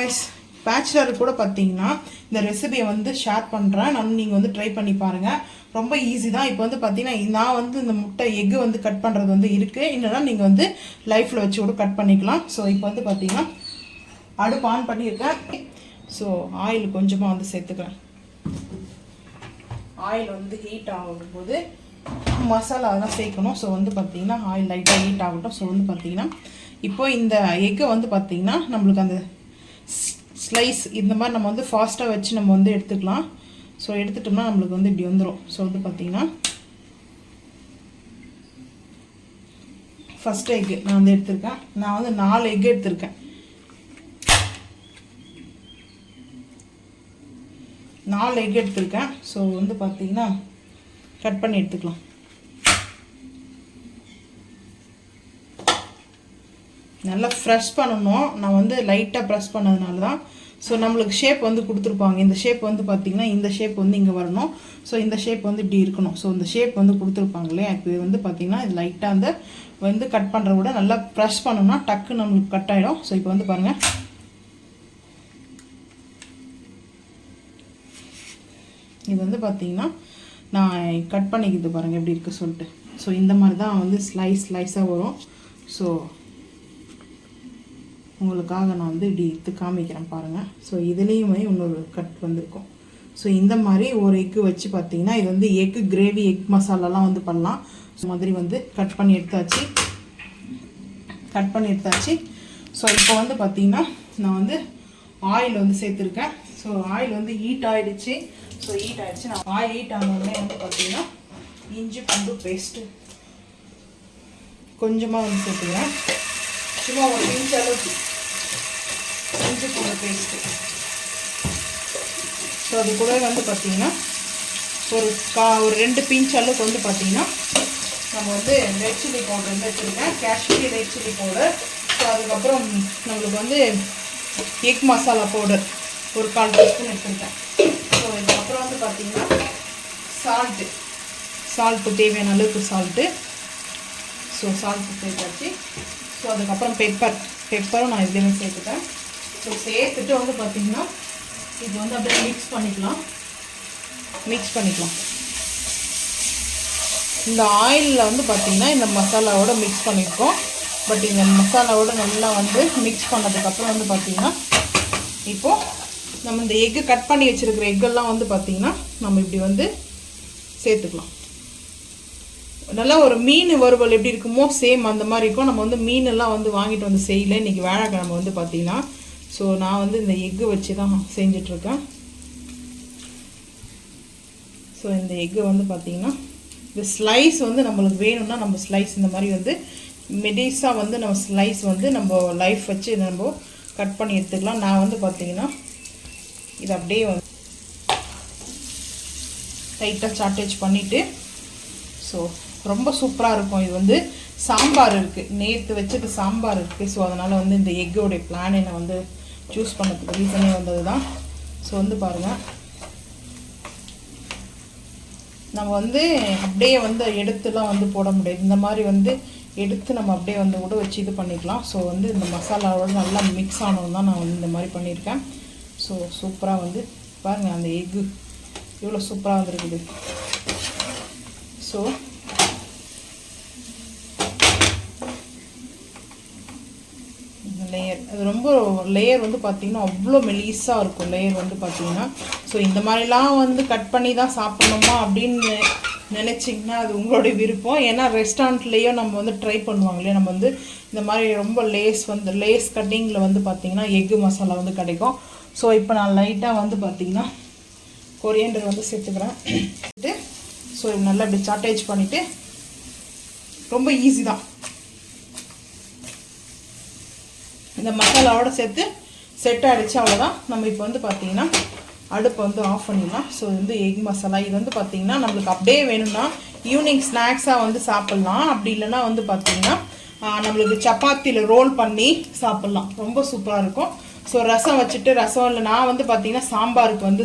Guys, bachelor கூட பார்த்தீங்கன்னா இந்த ரெசிபியை வந்து ஷேர் பண்ணுறேன். நீங்கள் வந்து ட்ரை பண்ணி பாருங்கள். ரொம்ப ஈஸி தான். இப்போ வந்து பார்த்தீங்கன்னா நான் வந்து இந்த முட்டை எக்கு வந்து கட் பண்ணுறது வந்து இருக்குது. இல்லைனா நீங்கள் வந்து லைஃப்பில் வச்சு கூட கட் பண்ணிக்கலாம். ஸோ இப்போ வந்து பார்த்தீங்கன்னா அடுப்பு ஆன் பண்ணியிருக்கேன். ஸோ ஆயில் கொஞ்சமாக வந்து சேர்த்துக்கிறேன். ஆயில் வந்து ஹீட் ஆகும்போது மசாலா தான் சேர்க்கணும். ஸோ வந்து பார்த்தீங்கன்னா ஆயில் லைட்டாக ஹீட் ஆகட்டும். ஸோ வந்து பார்த்தீங்கன்னா இப்போ இந்த எக்கை வந்து பார்த்தீங்கன்னா நம்மளுக்கு அந்த ஸ்லைஸ் இந்த மாதிரி நம்ம வந்து ஃபாஸ்ட்டாக வச்சு நம்ம வந்து எடுத்துக்கலாம். ஸோ எடுத்துட்டோம்னா நம்மளுக்கு வந்து இப்படி வந்துடும். ஸோ வந்து பார்த்தீங்கன்னா ஃபஸ்ட் எக்கு நான் வந்து எடுத்திருக்கேன். நான் வந்து 4 எக்கு எடுத்திருக்கேன். 4 எக் எடுத்திருக்கேன். ஸோ வந்து பார்த்தீங்கன்னா கட் பண்ணி எடுத்துக்கலாம். நல்லா ஃப்ரெஷ் பண்ணணும். நான் வந்து லைட்டாக ப்ரெஸ் பண்ணதுனால தான். ஸோ நம்மளுக்கு ஷேப் வந்து கொடுத்துருப்பாங்க. இந்த ஷேப் வந்து பார்த்திங்கன்னா இந்த ஷேப் வந்து இங்கே வரணும். ஸோ இந்த ஷேப் வந்து இப்படி இருக்கணும். ஸோ இந்த ஷேப் வந்து கொடுத்துருப்பாங்களே. இப்போ வந்து பார்த்திங்கன்னா இது லைட்டாக அந்த வந்து கட் பண்ணுறத விட நல்லா ப்ரெஸ் பண்ணோம்னா டக்கு நம்மளுக்கு கட் ஆகிடும். ஸோ இப்போ வந்து பாருங்கள், இது வந்து பார்த்திங்கன்னா நான் கட் பண்ணிக்கிது பாருங்கள் எப்படி இருக்குது சொல்லிட்டு. ஸோ இந்த மாதிரி தான் வந்து ஸ்லைஸாக வரும். ஸோ உங்களுக்காக நான் வந்து இப்படி எடுத்து காமிக்கிறேன் பாருங்கள். ஸோ இதுலேயுமே இன்னொரு கட் வந்திருக்கும். ஸோ இந்த மாதிரி ஒரு எக்கு வச்சு பார்த்தீங்கன்னா இது வந்து எக்கு கிரேவி எக் மசாலாலாம் வந்து பண்ணலாம். ஸோ மாதிரி வந்து கட் பண்ணி எடுத்தாச்சு. ஸோ இப்போ வந்து பார்த்தீங்கன்னா நான் வந்து ஆயில் வந்து சேர்த்துருக்கேன். ஸோ ஆயில் வந்து ஹீட் ஆகிடுச்சு. நான் ஆயில் ஹீட் ஆனோடனே வந்து பார்த்தீங்கன்னா இஞ்சி பூண்டு பேஸ்ட்டு கொஞ்சமாக வந்து சேர்த்துக்கிறேன். சும்மா ஒரு இன்ச் அளவுக்கு இஞ்சி பூண்டு பேஸ்ட்டு. ஸோ அது கூட வந்து பார்த்திங்கன்னா ஒரு 2 பிஞ்ச் அளவுக்கு வந்து பார்த்திங்கன்னா நம்ம வந்து ரெட் சில்லி பவுடர் வந்து வச்சுருக்கேன். Kashmiri red chilli powder. So அதுக்கப்புறம் நம்மளுக்கு வந்து எக் மசாலா பவுடர் ஒரு 1/4 டீஸ்பூன் எடுத்துருக்கேன். ஸோ இதுக்கப்புறம் வந்து பார்த்திங்கன்னா சால்ட்டு தேவையான அளவுக்கு சால்ட்டு. ஸோ சால்ட்டு சேர்த்தாச்சு. ஸோ அதுக்கப்புறம் பெப்பரும் நான் இதுலேயுமே சேர்த்துட்டேன். ஸோ சேர்த்துட்டு வந்து பார்த்திங்கன்னா இது வந்து அப்படியே மிக்ஸ் பண்ணிக்கலாம். இந்த ஆயிலில் வந்து பார்த்திங்கன்னா இந்த மசாலாவோட மிக்ஸ் பண்ணியிருக்கோம். பட் இந்த மசாலாவோட நல்லா வந்து மிக்ஸ் பண்ணதுக்கப்புறம் வந்து பார்த்திங்கன்னா இப்போது நம்ம இந்த எக்கு கட் பண்ணி வச்சுருக்கிற எக்கெல்லாம் வந்து பார்த்திங்கன்னா நம்ம இப்படி வந்து சேர்த்துக்கலாம். நல்லா ஒரு மீன் வறுவல் எப்படி இருக்குமோ சேம் அந்த மாதிரி இருக்கும். நம்ம வந்து மீனெல்லாம் வந்து வாங்கிட்டு வந்து செய்யலை. இன்றைக்கி வியாழக்கிழமை வந்து பார்த்திங்கன்னா. ஸோ நான் வந்து இந்த எக்கு வச்சு தான் செஞ்சிட்ருக்கேன். ஸோ இந்த எக்கு வந்து பார்த்திங்கன்னா இந்த ஸ்லைஸ் வந்து நம்மளுக்கு வேணும்னா நம்ம ஸ்லைஸ் இந்த மாதிரி வந்து மெடிஸாக வந்து நம்ம ஸ்லைஸ் வந்து நம்ம லைஃப் வச்சு நம்ம கட் பண்ணி எடுத்துக்கலாம். நான் வந்து பார்த்திங்கன்னா இது அப்படியே வந்து லைட்டாக சாட்டேஜ் பண்ணிவிட்டு ஸோ ரொம்ப சூப்பராக இருக்கும். இது வந்து சாம்பார் இருக்குது, நேற்று வச்சது சாம்பார் இருக்குது. ஸோ அதனால் வந்து இந்த எக்கோடைய பிளான் என்னை வந்து சூஸ் பண்ணதுக்கு ரீசனே வந்தது தான். ஸோ வந்து பாருங்கள், நம்ம வந்து அப்படியே வந்து எடுத்துலாம் வந்து போட முடியாது. இந்த மாதிரி வந்து எடுத்து நம்ம அப்படியே வந்து கூட வச்சு இது பண்ணிக்கலாம். ஸோ வந்து இந்த மசாலாவோட நல்லா மிக்ஸ் ஆனது தான் நான் வந்து இந்த மாதிரி பண்ணியிருக்கேன். ஸோ சூப்பராக வந்து பாருங்கள் அந்த எக்கு இவ்வளோ சூப்பராக வந்துருக்குது. ஸோ லேயர் அது ரொம்ப லேயர் வந்து பார்த்திங்கன்னா அவ்வளோ மெலிசாக இருக்கும் லேயர் வந்து பார்த்திங்கன்னா. ஸோ இந்த மாதிரிலாம் வந்து கட் பண்ணி தான் சாப்பிட்ணுமா அப்படின்னு நினச்சிங்கன்னா அது உங்களுடைய விருப்பம். ஏன்னா ரெஸ்டாரண்ட்லேயும் நம்ம வந்து ட்ரை பண்ணுவாங்க இல்லையா, நம்ம வந்து இந்த மாதிரி ரொம்ப லேஸ் கட்டிங்கில் வந்து பார்த்திங்கன்னா எக்கு மசாலா வந்து கிடைக்கும். ஸோ இப்போ நான் லைட்டாக வந்து பார்த்திங்கன்னா கொரியண்டர் வந்து சேர்த்துக்கிறேன். ஸோ நல்லா இப்படி சாட்டேஜ் பண்ணிவிட்டு ரொம்ப ஈஸி தான். இந்த மசாலாவோட சேர்த்து செட் ஆகிடுச்சு, அவ்வளோதான். நம்ம இப்போ வந்து பார்த்திங்கன்னா அடுப்பை வந்து ஆஃப் பண்ணிடலாம். ஸோ இது வந்து எக் மசாலா. இது வந்து பார்த்திங்கன்னா நம்மளுக்கு அப்படியே வேணும்னா ஈவினிங் ஸ்நாக்ஸாக வந்து சாப்பிட்லாம். அப்படி இல்லைன்னா வந்து பார்த்திங்கன்னா நம்மளுக்கு சப்பாத்தியில் ரோல் பண்ணி சாப்பிட்லாம். ரொம்ப சூப்பராக இருக்கும். ஸோ ரசம் வச்சுட்டு ரசம் இல்லை, நான் வந்து பார்த்திங்கன்னா சாம்பாருக்கு வந்து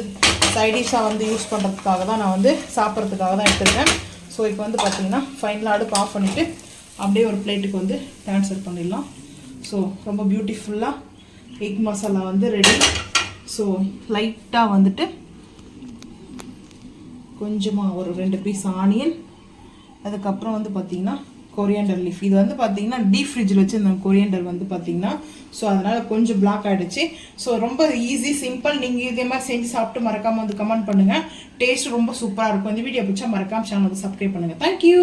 சைடிஷாக வந்து யூஸ் பண்ணுறதுக்காக தான் நான் வந்து சாப்பிட்றதுக்காக தான் எடுத்துருக்கேன். ஸோ இப்போ வந்து பார்த்திங்கன்னா ஃபைனலாக அடுப்பு ஆஃப் பண்ணிவிட்டு அப்படியே ஒரு பிளேட்டுக்கு வந்து ட்ரான்ஸ்ஃபர் பண்ணிடலாம். ஸோ ரொம்ப பியூட்டிஃபுல்லாக எக் மசாலா வந்து ரெடி. ஸோ லைட்டாக வந்துட்டு கொஞ்சமாக ஒரு 2 பீஸ் ஆனியன், அதுக்கப்புறம் வந்து பார்த்திங்கன்னா கொரியாண்டர் லீஃப். இது வந்து பார்த்தீங்கன்னா டீப் ஃப்ரிட்ஜில் வச்சு இந்த கொரியாண்டர் வந்து பார்த்தீங்கன்னா ஸோ அதனால் கொஞ்சம் பிளாக் ஆகிடுச்சு. ஸோ ரொம்ப ஈஸி சிம்பிள். நீங்கள் இதே மாதிரி செஞ்சு சாப்பிட்டு மறக்காமல் வந்து கமெண்ட் பண்ணுங்கள். டேஸ்ட் ரொம்ப சூப்பராக இருக்கும். இந்த வீடியோ பிடிச்சா மறக்காமல் சேனல் வந்து சப்ஸ்கிரைப் பண்ணுங்கள். தேங்க்யூ.